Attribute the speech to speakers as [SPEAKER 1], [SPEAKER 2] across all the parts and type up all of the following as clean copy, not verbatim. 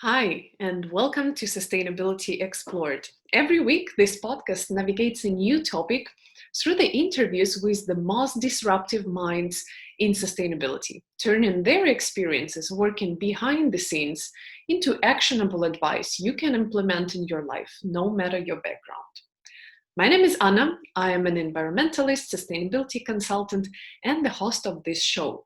[SPEAKER 1] Hi, and welcome to Sustainability Explored. Every week, this podcast navigates a new topic through the interviews with the most disruptive minds in sustainability, turning their experiences working behind the scenes into actionable advice you can implement in your life, no matter your background. My name is Anna. I am an environmentalist, sustainability consultant, and the host of this show.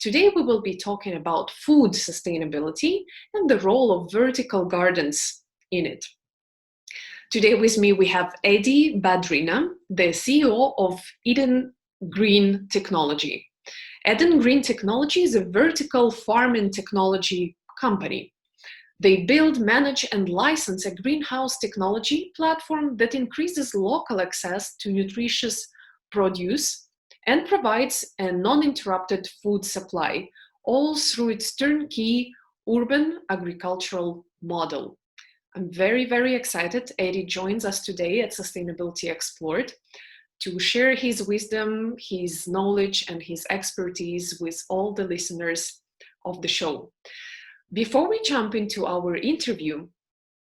[SPEAKER 1] Today, we will be talking about food sustainability and the role of vertical gardens in it. Today, with me, we have Eddy Badrina, the CEO of Eden Green Technology. Eden Green Technology is a vertical farming technology company. They build, manage, and license a greenhouse technology platform that increases local access to nutritious produce and provides a non-interrupted food supply, all through its turnkey urban agricultural model. I'm very, very excited. Eddy joins us today at Sustainability Explored to share his wisdom, his knowledge, and his expertise with all the listeners of the show. Before we jump into our interview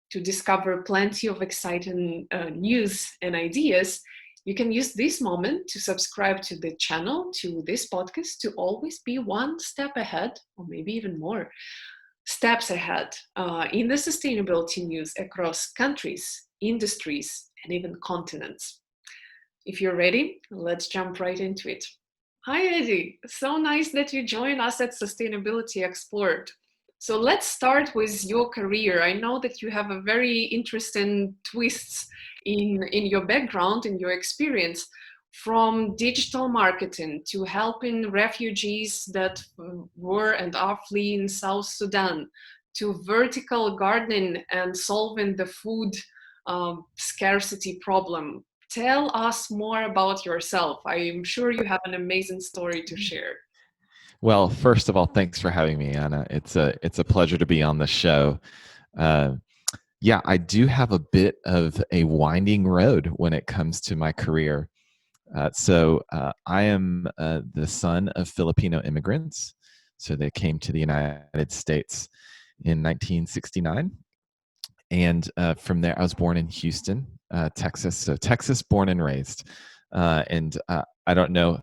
[SPEAKER 1] to discover plenty of exciting news and ideas, you can use this moment to subscribe to the channel, to this podcast, to always be one step ahead, or maybe even more steps ahead in the sustainability news across countries, industries, and even continents. If you're ready, let's jump right into it. Hi, Eddy. So nice that you join us at Sustainability Explored. So let's start with your career. I know that you have a very interesting twists in your background, in your experience, from digital marketing to helping refugees that were and are fleeing South Sudan, to vertical gardening and solving the food scarcity problem. Tell us more about yourself. I am sure you have an amazing story to share.
[SPEAKER 2] Well, first of all, thanks for having me, Anna. It's a pleasure to be on the show. Uh, yeah, I do have a bit of a winding road when it comes to my career. I am the son of Filipino immigrants. So they came to the United States in 1969. And from there, I was born in Houston, Texas. So Texas, born and raised. I don't know,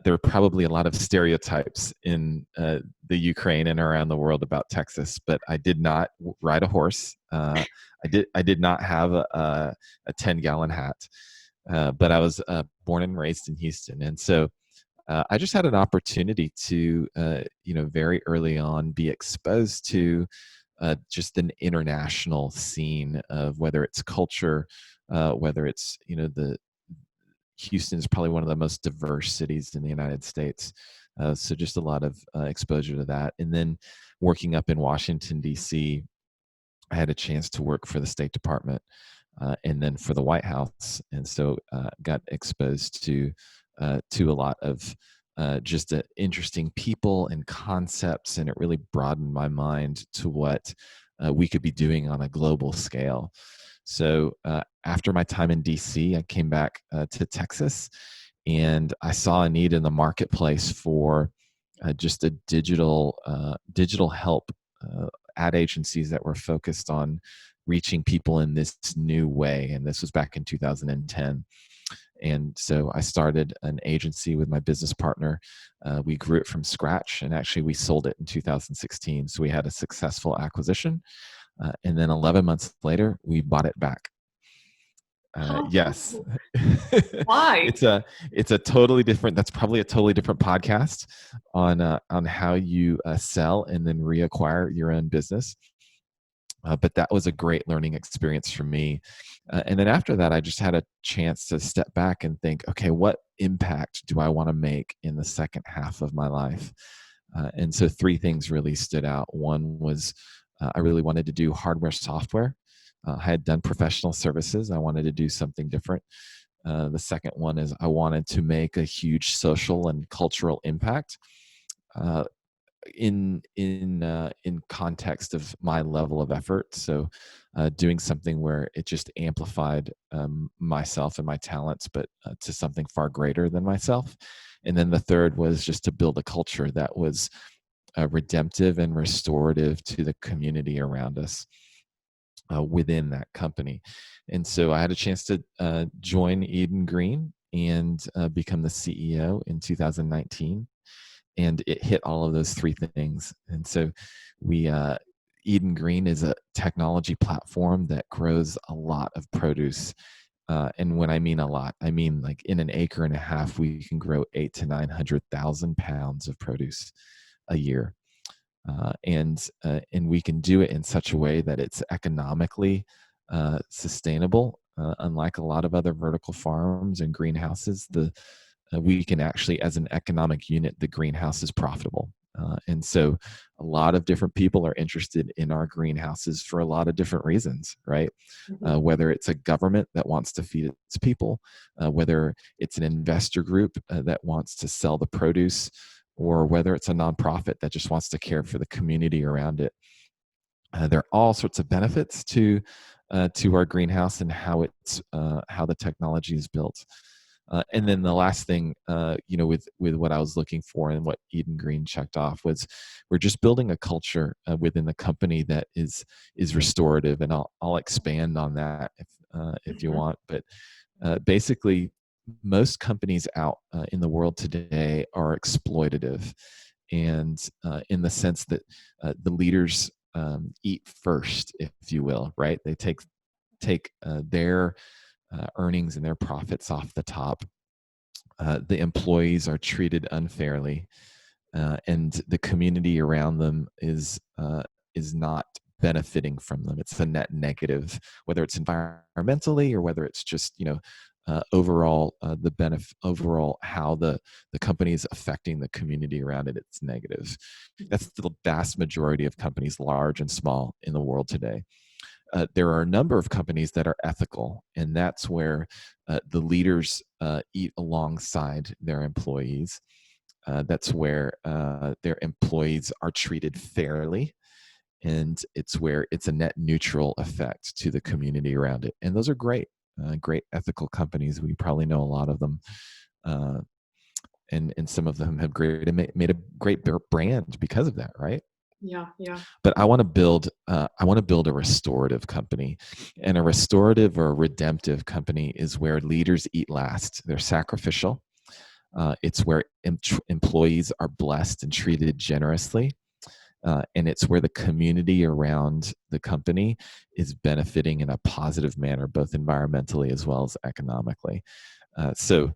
[SPEAKER 2] there are probably a lot of stereotypes in the Ukraine and around the world about Texas, but I did not ride a horse. I did not have a 10-gallon hat, but I was born and raised in Houston. And so I just had an opportunity to, very early on be exposed to just an international scene of whether it's culture, whether it's, the Houston is probably one of the most diverse cities in the United States. So just a lot of exposure to that. And then working up in Washington, D.C., I had a chance to work for the State Department and then for the White House. And so got exposed to a lot of just interesting people and concepts. And it really broadened my mind to what we could be doing on a global scale. So after my time in DC, I came back to Texas, and I saw a need in the marketplace for just a digital help ad agencies that were focused on reaching people in this new way. And this was back in 2010. And so I started an agency with my business partner. We grew it from scratch, and actually we sold it in 2016. So we had a successful acquisition. And then 11 months later, we bought it back.
[SPEAKER 1] How
[SPEAKER 2] Yes,
[SPEAKER 1] cool. Why?
[SPEAKER 2] it's a totally different. That's probably a totally different podcast on how you sell and then reacquire your own business. But that was a great learning experience for me. And then after that, I just had a chance to step back and think, okay, what impact do I want to make in the second half of my life? And so three things really stood out. One was I really wanted to do hardware, software. I had done professional services. I wanted to do something different. The second one is I wanted to make a huge social and cultural impact. Uh, in context of my level of effort. So doing something where it just amplified myself and my talents, but to something far greater than myself. And then the third was just to build a culture that was redemptive and restorative to the community around us within that company. And so I had a chance to join Eden Green and become the CEO in 2019. And it hit all of those three things. And so we, Eden Green is a technology platform that grows a lot of produce. And when I mean a lot, I mean like in an acre and a half, we can grow 800,000 to 900,000 pounds of produce a year. And we can do it in such a way that it's economically sustainable. Unlike a lot of other vertical farms and greenhouses, we can actually, as an economic unit, the greenhouse is profitable. And so a lot of different people are interested in our greenhouses for a lot of different reasons, right? Whether it's a government that wants to feed its people, whether it's an investor group that wants to sell the produce, or whether it's a nonprofit that just wants to care for the community around it. There are all sorts of benefits to our greenhouse and how the technology is built. And then the last thing, with what I was looking for and what Eden Green checked off was, we're just building a culture within the company that is restorative, and I'll expand on that if you want. But basically, most companies out in the world today are exploitative, and in the sense that the leaders eat first, if you will, right? They take their earnings and their profits off the top. The employees are treated unfairly, and the community around them is not benefiting from them. It's a net negative, whether it's environmentally or whether it's just overall overall how the company is affecting the community around it. It's negative. That's the vast majority of companies, large and small, in the world today. There are a number of companies that are ethical, and that's where the leaders eat alongside their employees. That's where their employees are treated fairly, and it's where it's a net neutral effect to the community around it. And those are great ethical companies. We probably know a lot of them. And some of them have made a great brand because of that, right?
[SPEAKER 1] Yeah, yeah.
[SPEAKER 2] But I want to build a restorative company. And a restorative or redemptive company is where leaders eat last. They're sacrificial. It's where employees are blessed and treated generously. And it's where the community around the company is benefiting in a positive manner, both environmentally as well as economically. So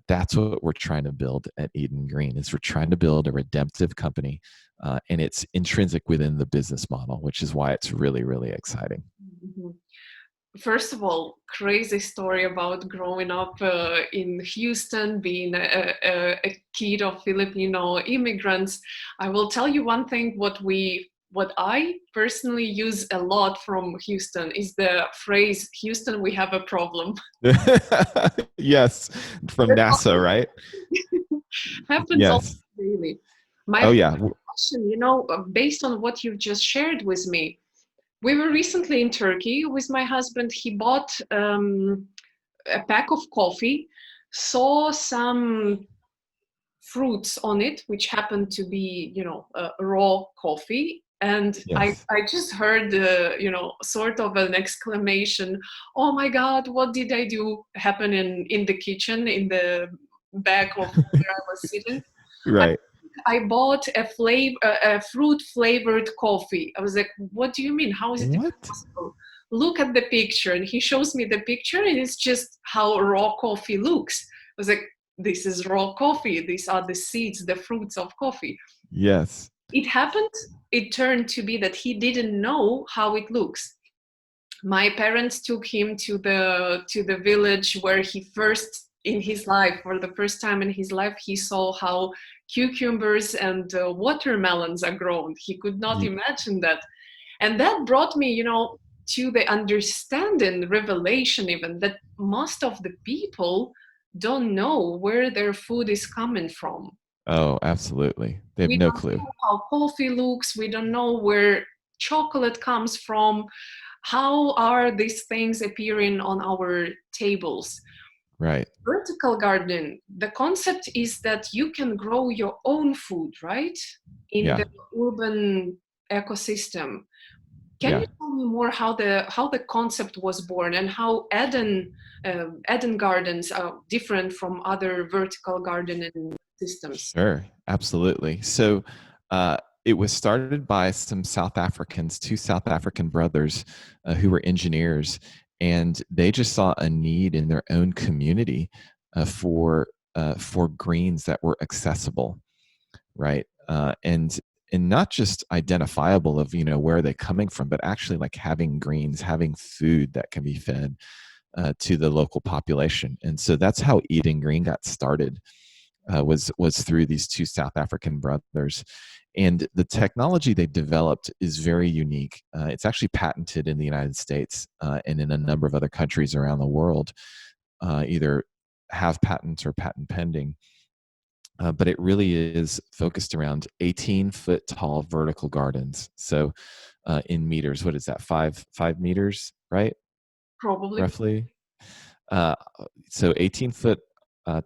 [SPEAKER 2] that's what we're trying to build at Eden Green. Is we're trying to build a redemptive company, and it's intrinsic within the business model, which is why it's really, really exciting.
[SPEAKER 1] Mm-hmm. First of all, crazy story about growing up in Houston, being a kid of Filipino immigrants. I will tell you one thing, what I personally use a lot from Houston is the phrase, Houston, we have a problem.
[SPEAKER 2] Yes, from NASA, right?
[SPEAKER 1] Happens all
[SPEAKER 2] Yes.
[SPEAKER 1] really.
[SPEAKER 2] Oh
[SPEAKER 1] My
[SPEAKER 2] yeah.
[SPEAKER 1] question, based on what you've just shared with me, we were recently in Turkey with my husband. He bought a pack of coffee, saw some fruits on it, which happened to be, raw coffee. And
[SPEAKER 2] Yes.
[SPEAKER 1] I just heard, sort of an exclamation, "Oh my God, what did I do?" happen in the kitchen, in the back of where I was sitting. I
[SPEAKER 2] Right.
[SPEAKER 1] I bought a fruit flavored coffee. I was like, "What do you mean? How is it even
[SPEAKER 2] What?
[SPEAKER 1] possible? Look at the picture." And he shows me the picture, and it's just how raw coffee looks. I was like, "This is raw coffee. These are the seeds, the fruits of coffee."
[SPEAKER 2] Yes.
[SPEAKER 1] It happened. It turned to be that he didn't know how it looks. My parents took him to the village where he first in his life, for the first time in his life, he saw how cucumbers and watermelons are grown. He could not
[SPEAKER 2] Ye-
[SPEAKER 1] imagine that. And that brought me, to the understanding, revelation even, that most of the people don't know where their food is coming from.
[SPEAKER 2] Oh, absolutely. They have
[SPEAKER 1] We
[SPEAKER 2] no
[SPEAKER 1] don't
[SPEAKER 2] clue.
[SPEAKER 1] know how coffee looks. We don't know where chocolate comes from. How are these things appearing on our tables?
[SPEAKER 2] Right.
[SPEAKER 1] Vertical gardening, the concept is that you can grow your own food, right? In the
[SPEAKER 2] Yeah.
[SPEAKER 1] urban ecosystem. Can you
[SPEAKER 2] Yeah.
[SPEAKER 1] tell me more how the concept was born and how Eden gardens are different from other vertical gardening systems?
[SPEAKER 2] Sure. Absolutely. So, it was started by some South Africans, two South African brothers who were engineers, and they just saw a need in their own community for greens that were accessible, right? And not just identifiable of where they're coming from, but actually like having greens, having food that can be fed to the local population. And so that's how Eden Green got started. Was through these two South African brothers, and the technology they developed is very unique. It's actually patented in the United States and in a number of other countries around the world, either have patents or patent pending. But it really is focused around 18-foot tall vertical gardens. So, in meters, what is that? 5 meters, right?
[SPEAKER 1] Probably.
[SPEAKER 2] Roughly. Uh, so 18-foot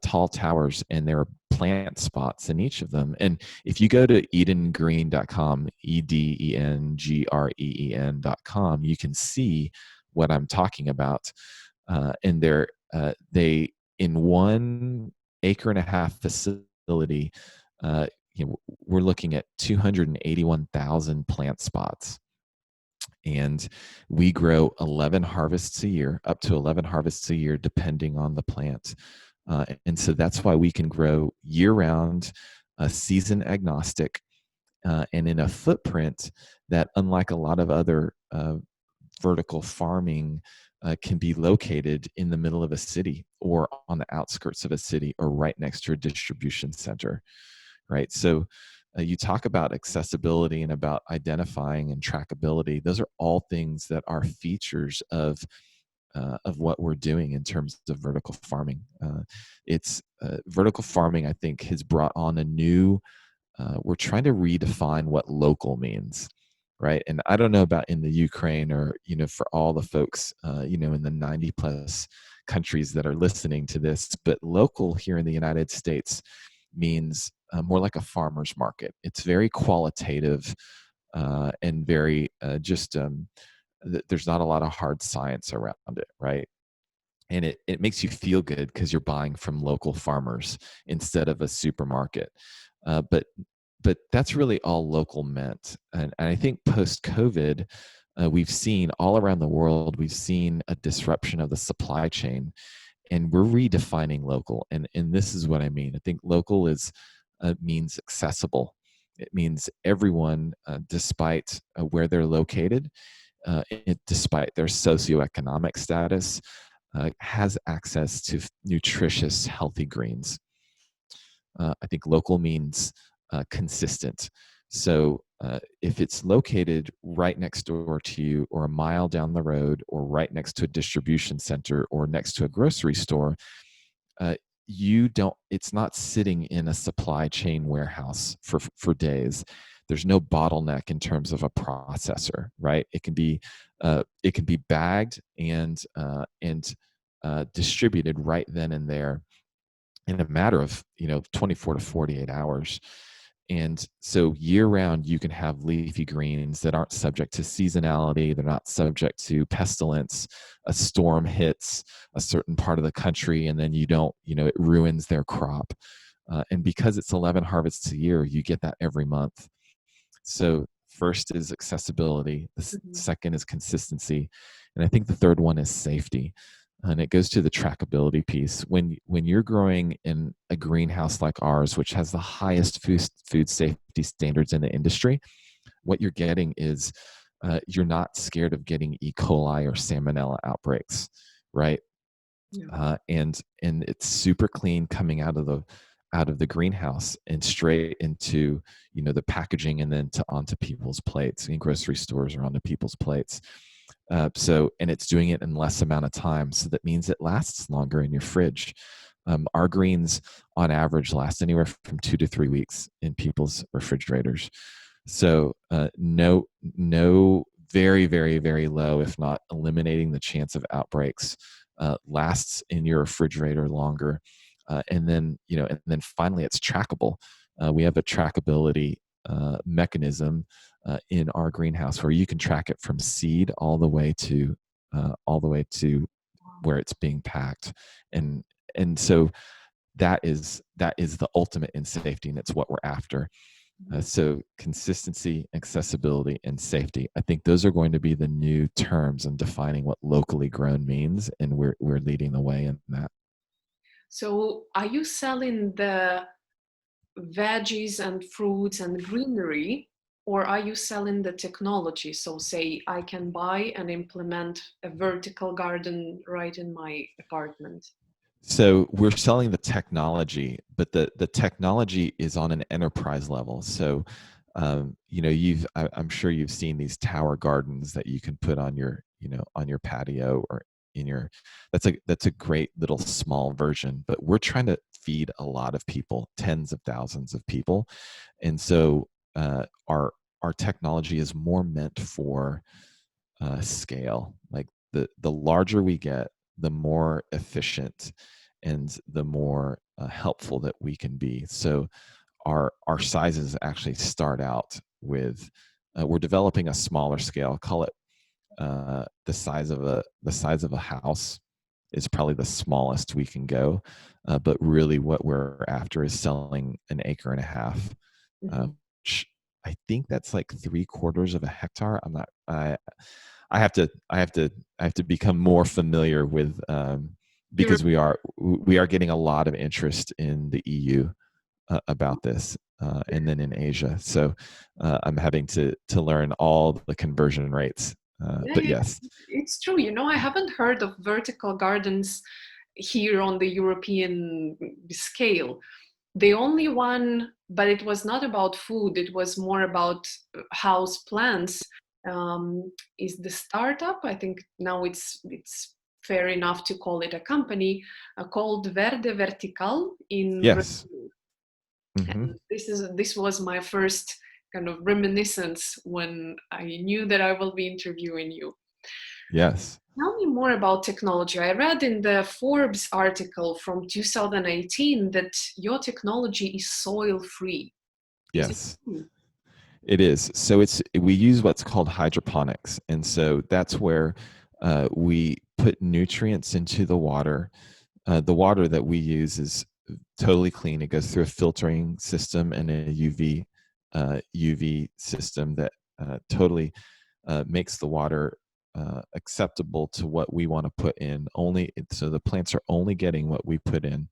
[SPEAKER 2] tall towers, and there are plant spots in each of them. And if you go to edengreen.com, EDENGREEN.com, you can see what I'm talking about. And they, in 1.5 acre facility, uh, we're looking at 281,000 plant spots, and we grow 11 harvests a year, up to 11 harvests a year, depending on the plant. And so that's why we can grow year round, season agnostic, and in a footprint that, unlike a lot of other vertical farming, can be located in the middle of a city or on the outskirts of a city or right next to a distribution center, right? So you talk about accessibility and about identifying and trackability. Those are all things that are features of what we're doing in terms of vertical farming. It's vertical farming, I think, has brought on a new. We're trying to redefine what local means, right? And I don't know about in the Ukraine, or for all the folks in the 90 plus countries that are listening to this, but local here in the United States means more like a farmer's market. It's very qualitative and very just there's not a lot of hard science around it, right? And it makes you feel good because you're buying from local farmers instead of a supermarket. But that's really all local meant. And I think post COVID, we've seen all around the world, we've seen a disruption of the supply chain, and we're redefining local. And this is what I mean. I think local is means accessible. It means everyone, despite where they're located, despite their socioeconomic status, has access to nutritious, healthy greens. I think local means consistent. So if it's located right next door to you, or a mile down the road, or right next to a distribution center, or next to a grocery store, uh, you don't. It's not sitting in a supply chain warehouse for days. There's no bottleneck in terms of a processor, right? It can be bagged and distributed right then and there in a matter of 24 to 48 hours. And so year round, you can have leafy greens that aren't subject to seasonality. They're not subject to pestilence. A storm hits a certain part of the country, and then it ruins their crop. And because it's 11 harvests a year, you get that every month. So first is accessibility. The
[SPEAKER 1] Mhm.
[SPEAKER 2] second is consistency. And I think the third one is safety. And it goes to the trackability piece. When you're growing in a greenhouse like ours, which has the highest food safety standards in the industry, what you're getting is you're not scared of getting E. coli or salmonella outbreaks, right?
[SPEAKER 1] Yeah.
[SPEAKER 2] And it's super clean coming out of the greenhouse and straight into the packaging, and then onto people's plates in grocery stores or onto people's plates. And it's doing it in less amount of time, so that means it lasts longer in your fridge. Our greens on average last anywhere from 2 to 3 weeks in people's refrigerators. So no, very, very, very low, if not eliminating the chance of outbreaks lasts in your refrigerator longer, and then finally it's trackable. We have a trackability mechanism in our greenhouse where you can track it from seed all the way to where it's being packed, and so that is the ultimate in safety, and it's what we're after. So consistency, accessibility, and safety. I think those are going to be the new terms in defining what locally grown means, and we're leading the way in that.
[SPEAKER 1] So, are you selling the veggies and fruits and greenery, or are you selling the technology? So, say I can buy and implement a vertical garden right in my apartment.
[SPEAKER 2] So we're selling the technology, but the technology is on an enterprise level. So, I'm sure you've seen these tower gardens that you can put on your patio or in your. That's a great little small version, but we're trying to feed a lot of people, tens of thousands of people, and so our technology is more meant for scale. Like the larger we get, the more efficient and the more helpful that we can be. So our sizes actually start out with we're developing a smaller scale. Call it the size of a house is probably the smallest we can go. But really, what we're after is selling an acre and a half.
[SPEAKER 1] Mhm.
[SPEAKER 2] Which I think that's like 3/4 of a hectare. I'm not. I have to become more familiar with because we are getting a lot of interest in the EU about this, and then in Asia. So I'm having to learn all the conversion rates.
[SPEAKER 1] Yeah,
[SPEAKER 2] But
[SPEAKER 1] yeah,
[SPEAKER 2] yes,
[SPEAKER 1] it's true. I haven't heard of vertical gardens here on the European scale. The only one, but it was not about food, it was more about house plants, is the startup. I think now it's fair enough to call it a company, called Verde Vertical in
[SPEAKER 2] yes,
[SPEAKER 1] Brazil.
[SPEAKER 2] hmm
[SPEAKER 1] And this was my first kind of reminiscence when I knew that I will be interviewing you.
[SPEAKER 2] yes.
[SPEAKER 1] Tell me more about technology. I read in the Forbes article from 2018 that your technology is soil free. Is it
[SPEAKER 2] Yes,
[SPEAKER 1] true?
[SPEAKER 2] it is. So we use what's called hydroponics, and so that's where we put nutrients into the water. The water that we use is totally clean. It goes through a filtering system and a UV system that totally makes the water acceptable to what we want to put in. So the plants are only getting what we put in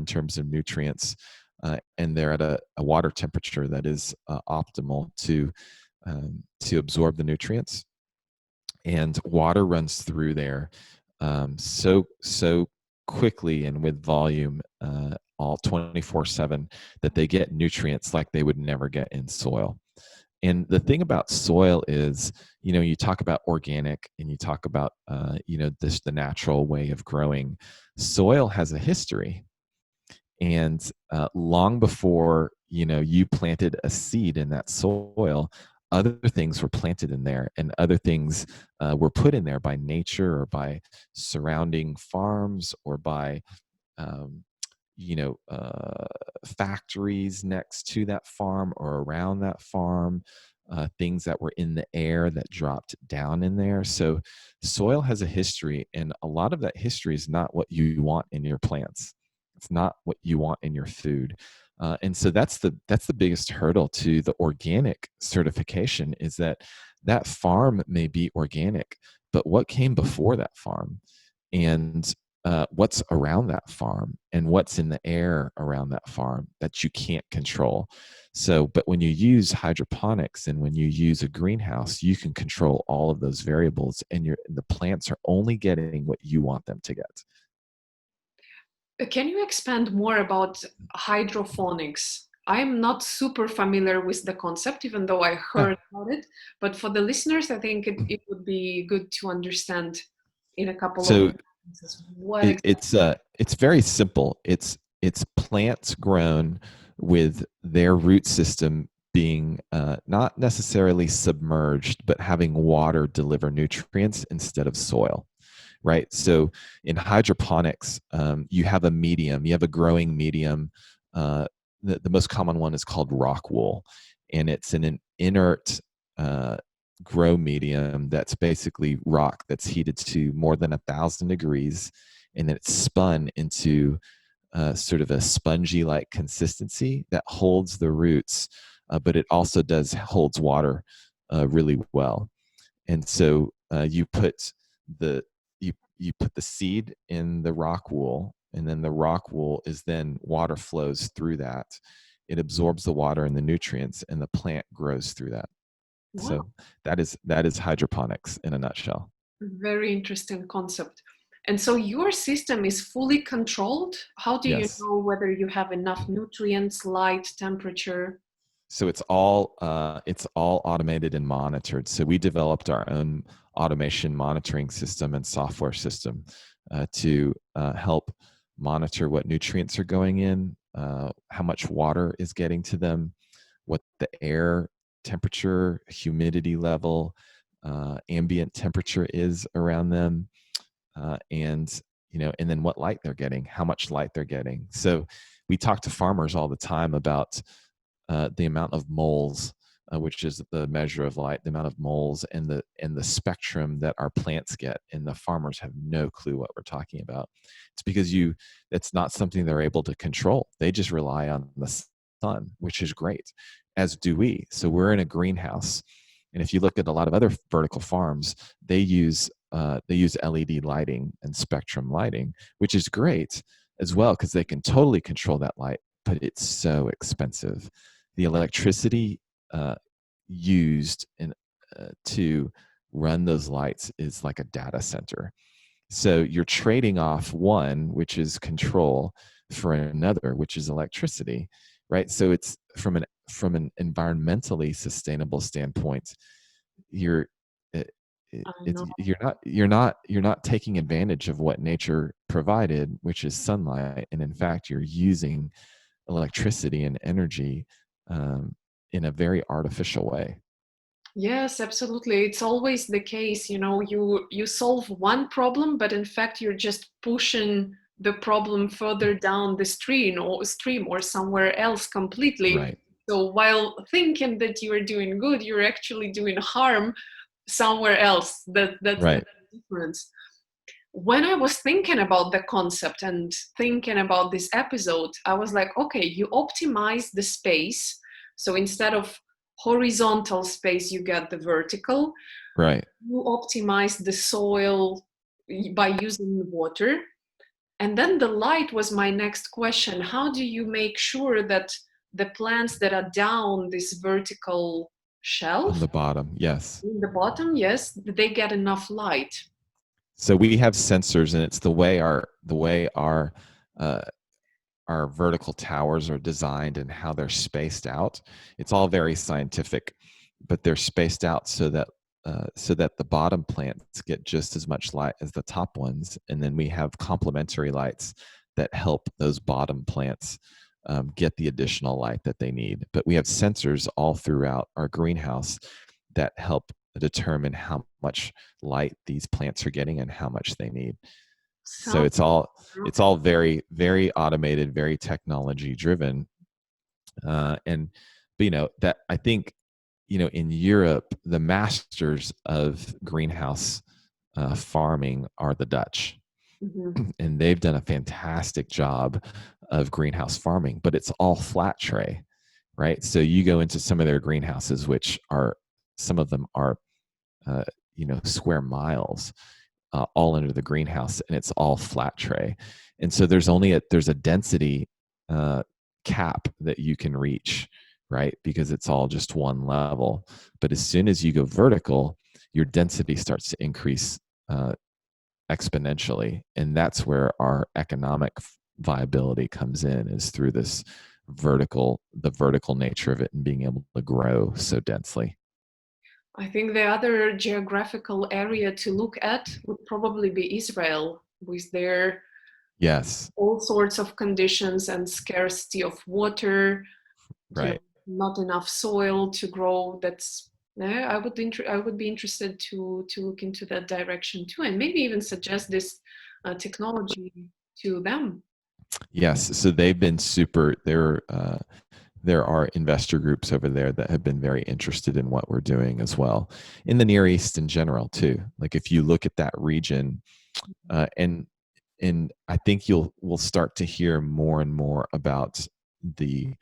[SPEAKER 2] terms of nutrients, and they're at a water temperature that is optimal to absorb the nutrients. And water runs through there so quickly and with volume, all 24/7, that they get nutrients like they would never get in soil. And the thing about soil is, you talk about organic and you talk about, the natural way of growing. Soil has a history, and long before you planted a seed in that soil, other things were planted in there, and other things were put in there by nature or by surrounding farms or by um, factories next to that farm or around that farm, things that were in the air that dropped down in there. So soil has a history, and a lot of that history is not what you want in your plants. It's not what you want in your food. And so that's the biggest hurdle to the organic certification, is that that farm may be organic, but what came before that farm, and what's around that farm, and what's in the air around that farm, that you can't control. So, but when you use hydroponics and when you use a greenhouse, you can control all of those variables, and the plants are only getting what you want them to get.
[SPEAKER 1] Can you expand more about hydroponics? I'm not super familiar with the concept, even though I
[SPEAKER 2] Yeah.
[SPEAKER 1] heard about it. But for the listeners, I think it would be good to understand in a couple of
[SPEAKER 2] So
[SPEAKER 1] sentences what
[SPEAKER 2] it,
[SPEAKER 1] exactly.
[SPEAKER 2] it's very simple. It's plants grown with their root system being not necessarily submerged, but having water deliver nutrients instead of soil. right? So in hydroponics, you have a medium, you have a growing medium. The most common one is called rock wool, and it's an inert uh, grow medium that's basically rock that's heated to more than 1,000 degrees, and then it's spun into sort of a spongy like consistency that holds the roots, but it also does holds water really well. And so the you put the seed in the rock wool, and then the rock wool is then water flows through that. It absorbs the water and the nutrients, and the plant grows through that.
[SPEAKER 1] Wow,
[SPEAKER 2] So that is hydroponics in a nutshell.
[SPEAKER 1] very interesting concept. And so your system is fully controlled. How do you
[SPEAKER 2] Yes.
[SPEAKER 1] know whether you have enough nutrients, light, temperature?
[SPEAKER 2] So it's all automated and monitored. So we developed our own automation monitoring system and software system to help monitor what nutrients are going in, how much water is getting to them, what the air temperature, humidity level, ambient temperature is around them, and and then what light they're getting, how much light they're getting. So we talk to farmers all the time about the amount of moles, which is the measure of light, the amount of moles and the spectrum that our plants get, and the farmers have no clue what we're talking about. It's because that's not something they're able to control. They just rely on the sun, which is great, as do we. So we're in a greenhouse, and if you look at a lot of other vertical farms, they use LED lighting and spectrum lighting, which is great as well because they can totally control that light, but it's so expensive. The electricity uh, used to run those lights is like a data center. So you're trading off one, which is control, for another, which is electricity, right? So it's from an environmentally sustainable standpoint, you're it,
[SPEAKER 1] I
[SPEAKER 2] it's
[SPEAKER 1] know.
[SPEAKER 2] you're not taking advantage of what nature provided, which is sunlight, and in fact, you're using electricity and energy um, in a very artificial way.
[SPEAKER 1] Yes, absolutely. It's always the case, you solve one problem, but in fact you're just pushing the problem further down the stream or somewhere else completely.
[SPEAKER 2] Right.
[SPEAKER 1] So while thinking that you are doing good, you're actually doing harm somewhere else. That's the
[SPEAKER 2] Right.
[SPEAKER 1] difference. When I was thinking about the concept and thinking about this episode, I was like, okay, you optimize the space. So instead of horizontal space, you get the vertical.
[SPEAKER 2] Right.
[SPEAKER 1] You optimize the soil by using water. And then the light was my next question. How do you make sure that the plants that are down this vertical
[SPEAKER 2] On
[SPEAKER 1] shelf
[SPEAKER 2] the bottom, yes.
[SPEAKER 1] in the bottom, yes, they get enough light?
[SPEAKER 2] So we have sensors, and it's uh, our vertical towers are designed and how they're spaced out. It's all very scientific, but they're spaced out so that the bottom plants get just as much light as the top ones, and then we have complementary lights that help those bottom plants get the additional light that they need. But we have sensors all throughout our greenhouse that help determine how much light these plants are getting and how much they need. So
[SPEAKER 1] Sounds
[SPEAKER 2] it's all very very automated, very technology driven, and but that I think in Europe the masters of greenhouse farming are the Dutch,
[SPEAKER 1] mhm.
[SPEAKER 2] and they've done a fantastic job of greenhouse farming, but it's all flat tray, right? So you go into some of their greenhouses, which are some of them are uh, square miles all under the greenhouse, and it's all flat tray. And so there's a density uh, cap that you can reach, right? Because it's all just one level. But as soon as you go vertical, your density starts to increase uh, exponentially, and that's where our economic viability comes in, is through the vertical nature of it and being able to grow so densely.
[SPEAKER 1] I think the other geographical area to look at would probably be Israel, with their
[SPEAKER 2] Yes.
[SPEAKER 1] all sorts of conditions and scarcity of water,
[SPEAKER 2] Right.
[SPEAKER 1] not enough soil to grow. That's No, I would be interested to look into that direction too, and maybe even suggest this technology to them.
[SPEAKER 2] Yes, so they've been super. There are investor groups over there that have been very interested in what we're doing as well, in the Near East in general too. Like if you look at that region, and I think we'll start to hear more and more about the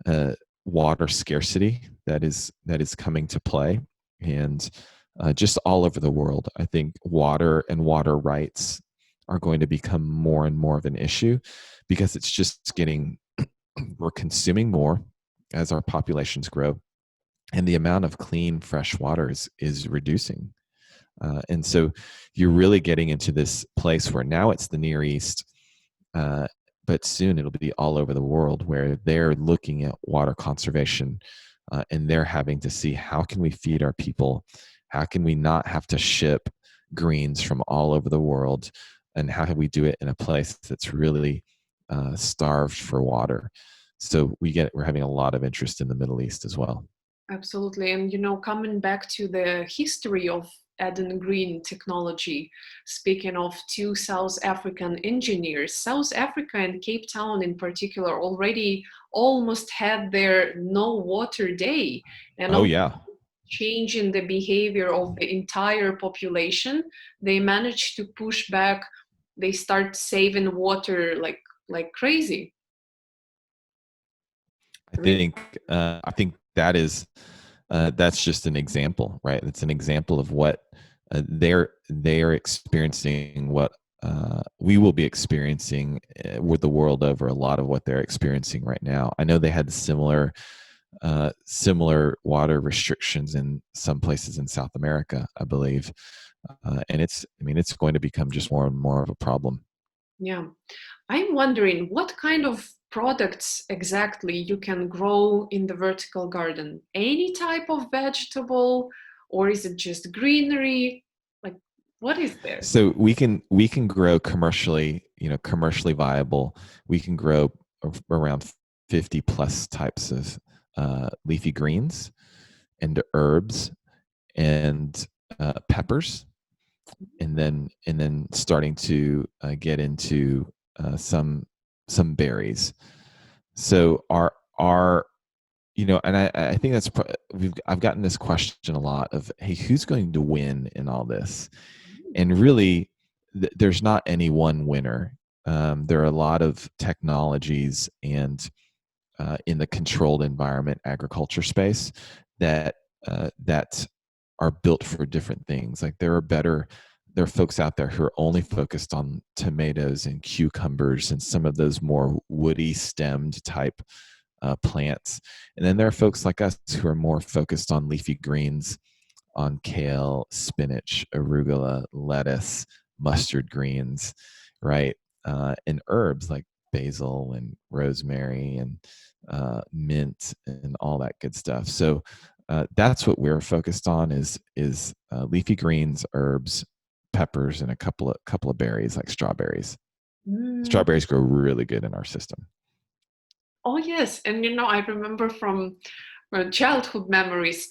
[SPEAKER 2] uh, water scarcity that is coming to play, and just all over the world. I think water and water rights are going to become more and more of an issue because it's just getting we're consuming more as our populations grow, and the amount of clean fresh water is reducing. And so you're really getting into this place where now it's the Near East, uh, but soon it'll be all over the world where they're looking at water conservation, and they're having to see how can we feed our people, how can we not have to ship greens from all over the world, and how can we do it in a place that's really starved for water. So we're having a lot of interest in the Middle East as well.
[SPEAKER 1] Absolutely. And coming back to the history of Eden Green technology, speaking of two South African engineers, South Africa and Cape Town in particular already almost had their no water day. And
[SPEAKER 2] Oh
[SPEAKER 1] also
[SPEAKER 2] yeah.
[SPEAKER 1] changing the behavior of the entire population, they managed to push back. They start saving water like crazy.
[SPEAKER 2] I think that's just an example, right? It's an example of what they're experiencing, what we will be experiencing with the world over, a lot of what they're experiencing right now. I know they had similar water restrictions in some places in South America, I believe, and it's going to become just more and more of a problem.
[SPEAKER 1] Yeah. I'm wondering what kind of products exactly you can grow in the vertical garden. Any type of vegetable, or is it just greenery? Like, what is there?
[SPEAKER 2] So we can grow commercially, commercially viable. We can grow around 50 plus types of leafy greens and herbs and peppers, and then starting to get into some berries. So our and I think I've gotten this question a lot of, hey, who's going to win in all this? And really, there's not any one winner. There are a lot of technologies and in the controlled environment agriculture space that are built for different things. Like there are folks out there who are only focused on tomatoes and cucumbers and some of those more woody stemmed type plants. And then there are folks like us who are more focused on leafy greens, on kale, spinach, arugula, lettuce, mustard greens, right? And herbs like basil and rosemary and mint and all that good stuff. So that's what we're focused on is leafy greens, herbs, peppers, and a couple of berries like strawberries.
[SPEAKER 1] Mm.
[SPEAKER 2] Strawberries grow really good in our system.
[SPEAKER 1] Oh, yes. And I remember from childhood memories,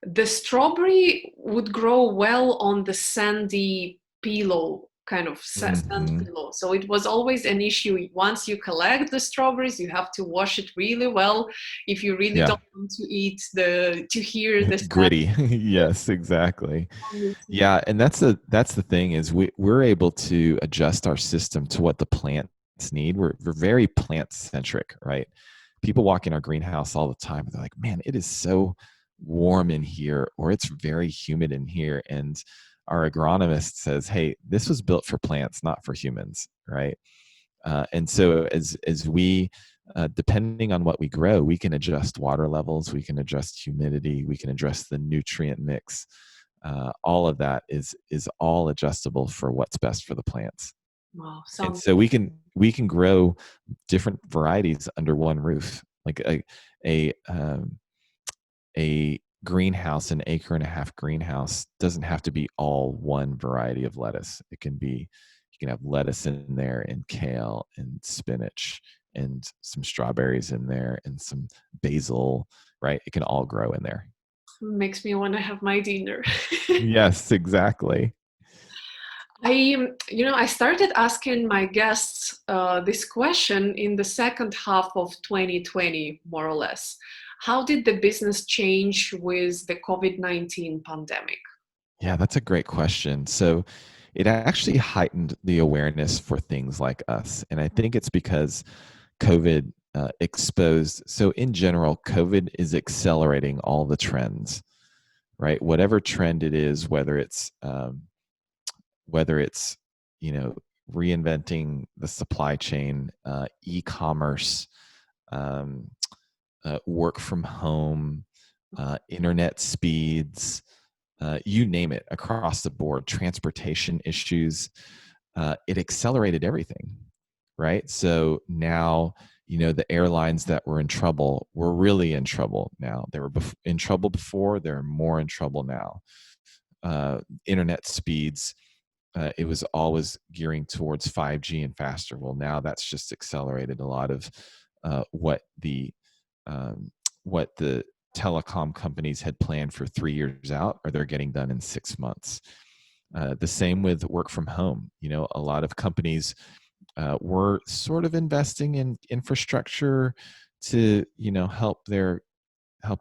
[SPEAKER 1] the strawberry would grow well on the sandy pillow, kind of sand
[SPEAKER 2] Hmm.
[SPEAKER 1] pillow. So it was always an issue. Once you collect the strawberries, you have to wash it really well if you really
[SPEAKER 2] Yeah.
[SPEAKER 1] don't want to hear the sand.
[SPEAKER 2] Gritty. Yes, exactly. Yeah, and that's the thing is we're able to adjust our system to what the plants need. We're very plant centric, right? People walk in our greenhouse all the time and they're like, man, it is so warm in here, or it's very humid in here. And our agronomist says, hey, this was built for plants, not for humans, right? And so as we depending on what we grow, we can adjust water levels, we can adjust humidity, we can adjust the nutrient mix. All of that is all adjustable for what's best for the plants.
[SPEAKER 1] Wow,
[SPEAKER 2] And
[SPEAKER 1] sounds.
[SPEAKER 2] so we can grow different varieties under one roof, like a greenhouse, an acre and a half greenhouse doesn't have to be all one variety of lettuce. It can be, you can have lettuce in there and kale and spinach and some strawberries in there and some basil, right? It can all grow in there.
[SPEAKER 1] Makes me want to have my dinner.
[SPEAKER 2] Yes, exactly.
[SPEAKER 1] I started asking my guests this question in the second half of 2020, more or less. How did the business change with the COVID-19 pandemic?
[SPEAKER 2] Yeah, that's a great question. So it actually heightened the awareness for things like us. And I think it's because COVID exposed, so in general, COVID is accelerating all the trends, right? Whatever trend it is, whether it's you know reinventing the supply chain, e-commerce, um, work from home, internet speeds, you name it, across the board, transportation issues, it accelerated everything, right? So now, the airlines that were in trouble were really in trouble now. They were in trouble before, they're more in trouble now. Internet speeds, it was always gearing towards 5G and faster. Well, now that's just accelerated a lot of uh, what the um, what the telecom companies had planned for 3 years out, or they're getting done in 6 months. The same with work from home. A lot of companies were sort of investing in infrastructure to help their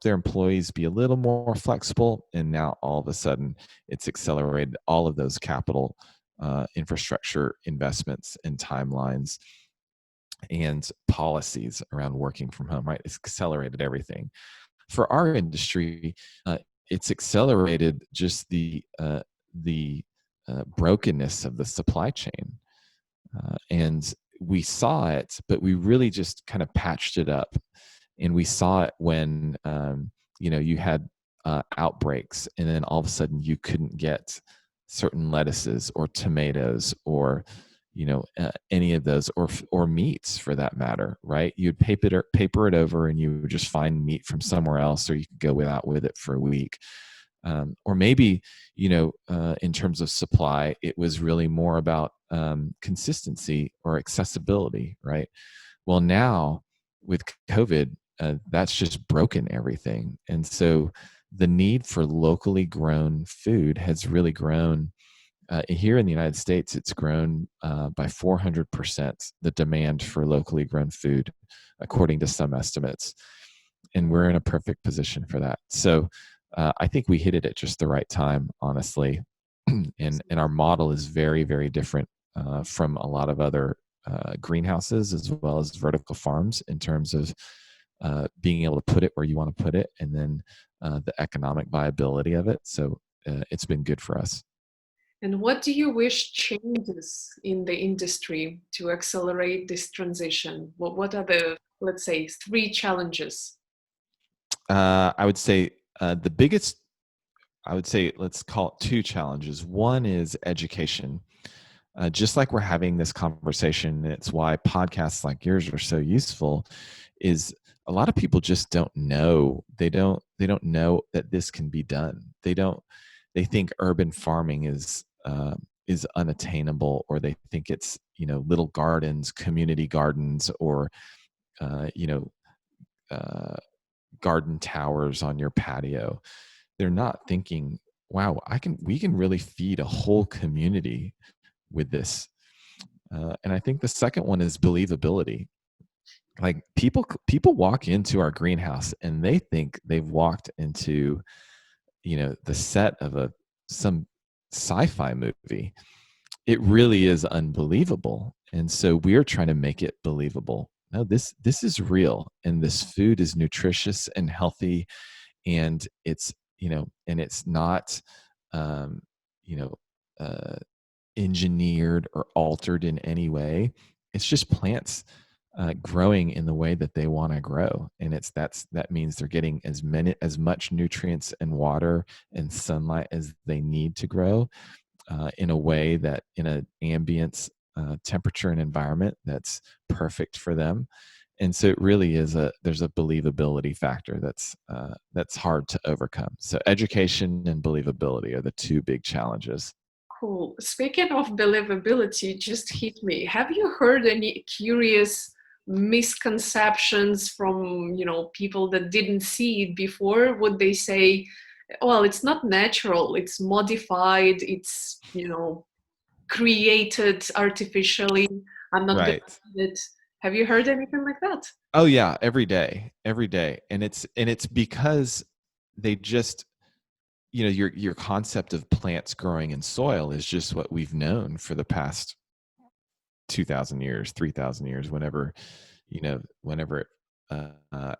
[SPEAKER 2] employees be a little more flexible. And now all of a sudden, it's accelerated all of those capital infrastructure investments and timelines and policies around working from home, right? It's accelerated everything. For our industry, it's accelerated just the brokenness of the supply chain. And we saw it, but we really just kind of patched it up. And we saw it when you had outbreaks, and then all of a sudden you couldn't get certain lettuces or tomatoes or any of those, or meats for that matter, right? You'd paper it over, and you would just find meat from somewhere else, or you could go without with it for a week. Or maybe in terms of supply, it was really more about consistency or accessibility, right? Well, now with COVID, that's just broken everything. And so the need for locally grown food has really grown. Here in the United States, it's grown by 400%, the demand for locally grown food, according to some estimates. And we're in a perfect position for that. So I think we hit it at just the right time, honestly. And our model is very, very different from a lot of other greenhouses as well as vertical farms in terms of being able to put it where you want to put it, and then the economic viability of it. So it's been good for us.
[SPEAKER 1] And what do you wish changes in the industry to accelerate this transition? What are the, let's say, three challenges?
[SPEAKER 2] I would say the biggest, I would say, let's call it two challenges. One is education. Just like we're having this conversation, it's why podcasts like yours are so useful. Is a lot of people just don't know. They don't know that this can be done. They think urban farming is unattainable, or they think it's little gardens, community gardens, or uh, you know uh, garden towers on your patio. They're not thinking, wow, we can really feed a whole community with this. And I think the second one is believability. Like people walk into our greenhouse and they think they've walked into the set of some sci-fi movie. It really is unbelievable, and so we're trying to make it believable. No, this is real, and this food is nutritious and healthy, and it's not um, you know uh, engineered or altered in any way. It's just plants growing in the way that they want to grow, and that means they're getting as much nutrients and water and sunlight as they need to grow, in a way that in an ambient temperature and environment that's perfect for them. And so it really is there's a believability factor that's hard to overcome. So education and believability are the two big challenges.
[SPEAKER 1] Cool. Speaking of believability, just hit me. Have you heard any curious misconceptions from, people that didn't see it before? Would they say Well, it's not natural, it's modified, it's, created artificially. I'm not gonna
[SPEAKER 2] Right.
[SPEAKER 1] eat it. Have you heard anything like that?
[SPEAKER 2] Oh yeah, every day, and it's because they just, your concept of plants growing in soil is just what we've known for the past 2,000 years, 3,000 years, whenever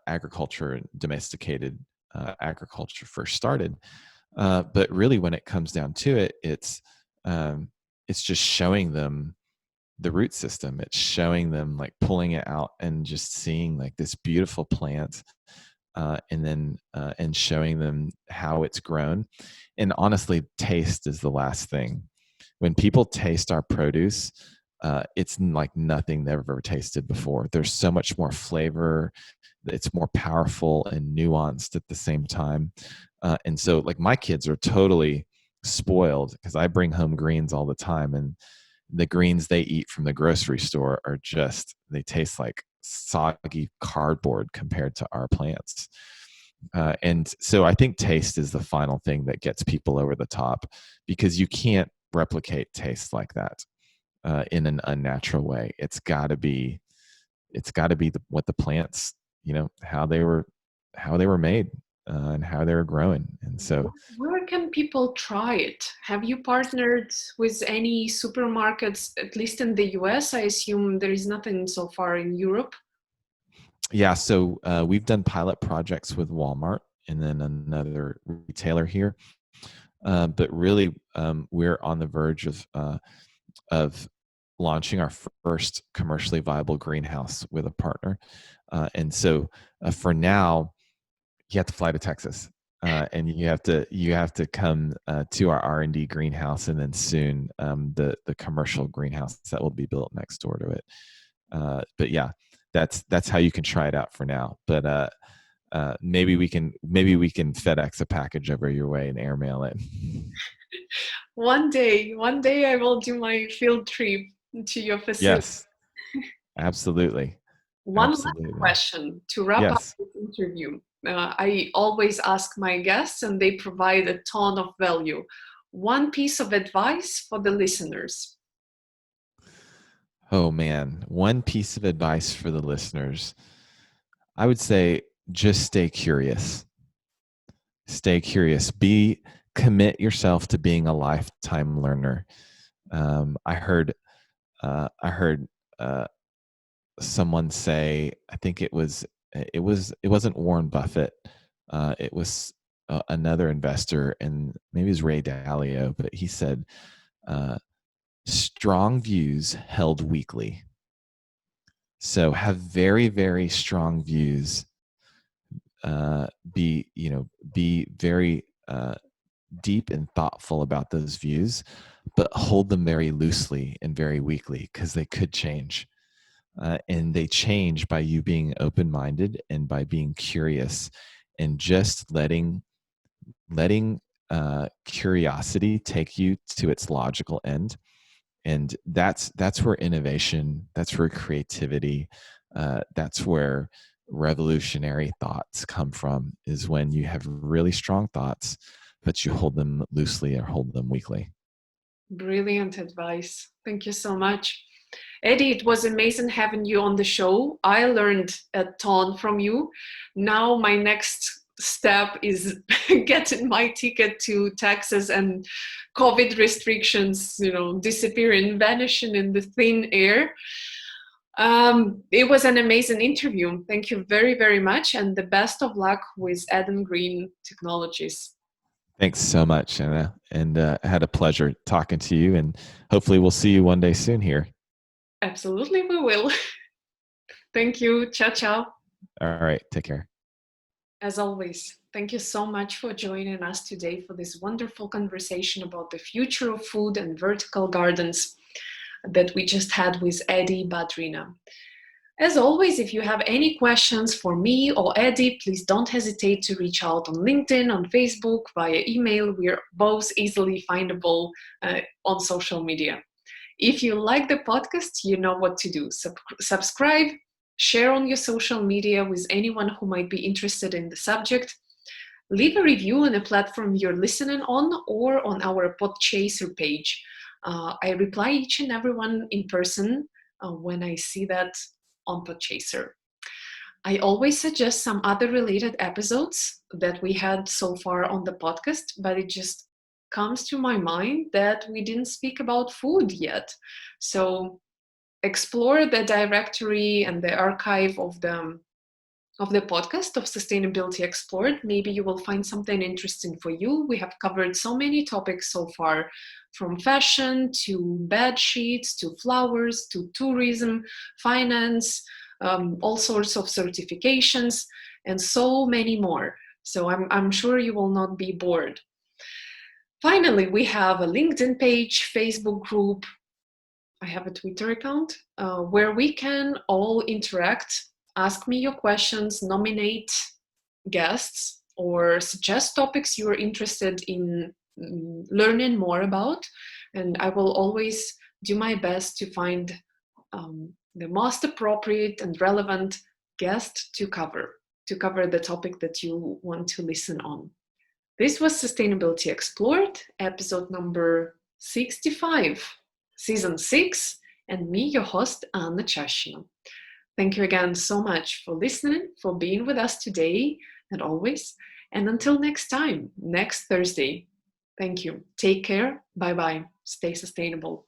[SPEAKER 2] agriculture and domesticated agriculture first started. But really, when it comes down to it, it's just showing them the root system. It's showing them, like, pulling it out and just seeing like this beautiful plant, and showing them how it's grown. And honestly, taste is the last thing. When people taste our produce, it's like nothing they've ever tasted before. There's so much more flavor. It's more powerful and nuanced at the same time. And so, like, my kids are totally spoiled because I bring home greens all the time, and the greens they eat from the grocery store are just, they taste like soggy cardboard compared to our plants. And so I think taste is the final thing that gets people over the top, because you can't replicate taste like that in an unnatural way. It's got to be what the plants, how they were made, and how they were growing. And so,
[SPEAKER 1] Where can people try it? Have you partnered with any supermarkets, at least in the US? I assume there is nothing so far in Europe.
[SPEAKER 2] yeah, so we've done pilot projects with Walmart and then another retailer here. But really, we're on the verge of launching our first commercially viable greenhouse with a partner. And so, for now, you have to fly to Texas, and you have to come to our R&D greenhouse, and then soon, the commercial greenhouse that will be built next door to it. But yeah, that's how you can try it out for now. But maybe we can FedEx a package over your way and airmail it.
[SPEAKER 1] One day I will do my field trip to your facility.
[SPEAKER 2] Yes, absolutely,
[SPEAKER 1] One last
[SPEAKER 2] absolutely.
[SPEAKER 1] question to wrap up
[SPEAKER 2] Yes.
[SPEAKER 1] this interview. I always ask my guests, and they provide a ton of value. One piece of advice for the listeners.
[SPEAKER 2] Oh man, one piece of advice for the listeners. I would say just stay curious. Stay curious. Commit yourself to being a lifetime learner. I heard uh, someone say, I think it wasn't Warren Buffett. It was another investor, and maybe it was Ray Dalio, but he said, uh, strong views held weakly. So have very, very strong views. Be very deep and thoughtful about those views, but hold them very loosely and very weakly, because they could change. And they change by you being open-minded and by being curious, and just letting curiosity take you to its logical end. And that's where innovation, that's where creativity, that's where revolutionary thoughts come from, is when you have really strong thoughts, but you hold them loosely or hold them weakly.
[SPEAKER 1] Brilliant advice. Thank you so much. Eddie, it was amazing having you on the show. I learned a ton from you. Now, my next step is getting my ticket to Texas and COVID restrictions, disappearing, vanishing in the thin air. It was an amazing interview. Thank you very, very much. And the best of luck with Adam Green Technologies.
[SPEAKER 2] Thanks so much, Anna. And I had a pleasure talking to you. And hopefully, we'll see you one day soon here.
[SPEAKER 1] Absolutely, we will. Thank you. Ciao, ciao.
[SPEAKER 2] All right. Take care.
[SPEAKER 1] As always, thank you so much for joining us today for this wonderful conversation about the future of food and vertical gardens that we just had with Eddy Badrina. As always, if you have any questions for me or Eddy, please don't hesitate to reach out on LinkedIn, on Facebook, via email. We're both easily findable on social media. If you like the podcast, you know what to do. Subscribe, share on your social media with anyone who might be interested in the subject. Leave a review on a platform you're listening on or on our Podchaser page. I reply each and every one in person when I see that on Podchaser. I always suggest some other related episodes that we had so far on the podcast, but it just comes to my mind that we didn't speak about food yet. So explore the directory and the archive of the podcast of Sustainability Explored. Maybe you will find something interesting for you. We have covered so many topics so far, from fashion to bed sheets to flowers to tourism, finance, all sorts of certifications, and so many more. So I'm sure you will not be bored. Finally, we have a LinkedIn page, Facebook group. I have a Twitter account where we can all interact. Ask me your questions, nominate guests, or suggest topics you are interested in learning more about. And I will always do my best to find the most appropriate and relevant guest to cover the topic that you want to listen on. This was Sustainability Explored, episode number 65, season 6, and me, your host, Anna Chashina. Thank you again so much for listening, for being with us today and always. And until next time, next Thursday. Thank you. Take care. Bye-bye. Stay sustainable.